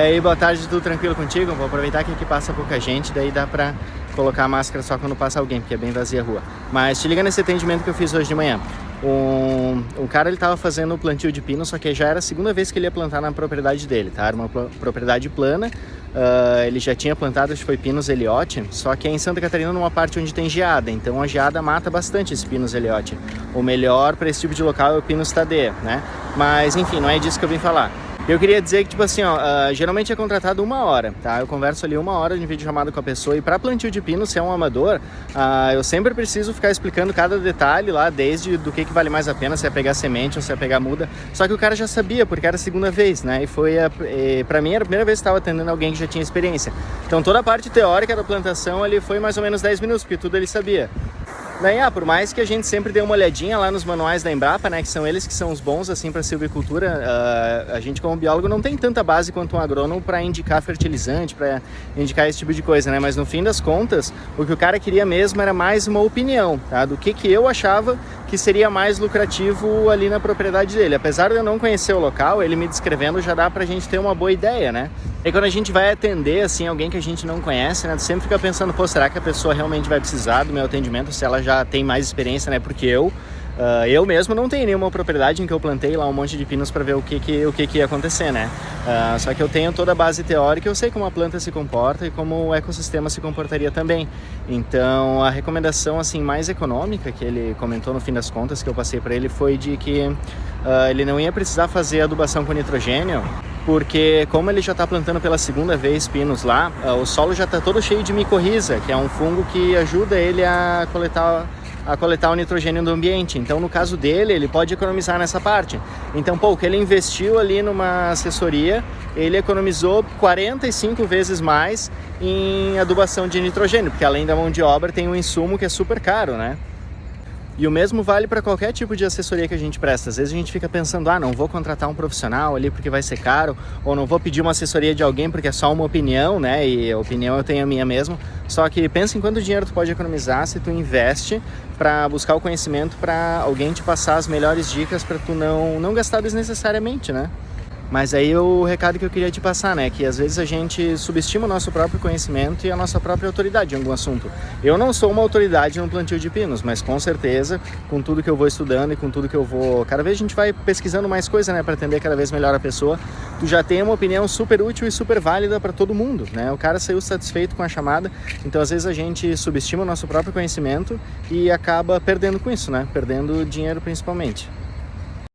E aí, boa tarde, tudo tranquilo contigo? Vou aproveitar que aqui passa pouca gente, daí dá pra colocar a máscara só quando passa alguém, porque é bem vazia a rua. Mas te liga nesse atendimento que eu fiz hoje de manhã. O cara, ele tava fazendo o plantio de pino, só que já era a segunda vez que ele ia plantar na propriedade dele, tá? Era uma propriedade plana, ele já tinha plantado, acho que foi Pinus Elliott, só que é em Santa Catarina numa parte onde tem geada, então a geada mata bastante esse Pinus Elliott. O melhor para esse tipo de local é o Pinus Tadea, né? Mas enfim, não é disso que eu vim falar. Eu queria dizer que, tipo assim, geralmente é contratado 1 hora, tá? Eu converso ali 1 hora de videochamada com a pessoa, e para plantio de pino, se é um amador, eu sempre preciso ficar explicando cada detalhe lá, desde do que vale mais a pena, se é pegar semente ou se é pegar muda. Só que o cara já sabia, porque era a segunda vez, né? E pra mim era a primeira vez que estava atendendo alguém que já tinha experiência. Então toda a parte teórica da plantação ali foi mais ou menos 10 minutos, porque tudo ele sabia. Daí, por mais que a gente sempre dê uma olhadinha lá nos manuais da Embrapa, né, que são eles que são os bons assim para silvicultura, a gente como biólogo não tem tanta base quanto um agrônomo para indicar fertilizante, para indicar esse tipo de coisa, né? Mas no fim das contas, o que o cara queria mesmo era mais uma opinião, tá? Do que eu achava que seria mais lucrativo ali na propriedade dele. Apesar de eu não conhecer o local, ele me descrevendo já dá pra gente ter uma boa ideia, né? E quando a gente vai atender, assim, alguém que a gente não conhece, né? Tu sempre fica pensando, pô, será que a pessoa realmente vai precisar do meu atendimento, se ela já tem mais experiência, né? Porque eu mesmo não tenho nenhuma propriedade em que eu plantei lá um monte de pinos para ver o que ia acontecer, né? Só que eu tenho toda a base teórica, eu sei como a planta se comporta e como o ecossistema se comportaria também. Então, a recomendação assim mais econômica que ele comentou no fim das contas, que eu passei para ele, foi de que ele não ia precisar fazer adubação com nitrogênio, porque como ele já está plantando pela segunda vez pinos lá, o solo já está todo cheio de micorriza, que é um fungo que ajuda ele a coletar o nitrogênio do ambiente. Então, no caso dele, ele pode economizar nessa parte. Então, o que ele investiu ali numa assessoria, ele economizou 45 vezes mais em adubação de nitrogênio, porque além da mão de obra tem um insumo que é super caro, né? E o mesmo vale para qualquer tipo de assessoria que a gente presta. Às vezes a gente fica pensando, não vou contratar um profissional ali porque vai ser caro, ou não vou pedir uma assessoria de alguém porque é só uma opinião, né? E a opinião eu tenho a minha mesmo. Só que pensa em quanto dinheiro tu pode economizar se tu investe para buscar o conhecimento, para alguém te passar as melhores dicas para tu não gastar desnecessariamente, né? Mas aí o recado que eu queria te passar, né, que às vezes a gente subestima o nosso próprio conhecimento e a nossa própria autoridade em algum assunto. Eu não sou uma autoridade no plantio de pinos, mas com certeza, com tudo que eu vou estudando e com tudo que eu vou... Cada vez a gente vai pesquisando mais coisa, né, para atender cada vez melhor a pessoa. Tu já tem uma opinião super útil e super válida para todo mundo, né? O cara saiu satisfeito com a chamada, então às vezes a gente subestima o nosso próprio conhecimento e acaba perdendo com isso, né? Perdendo dinheiro principalmente.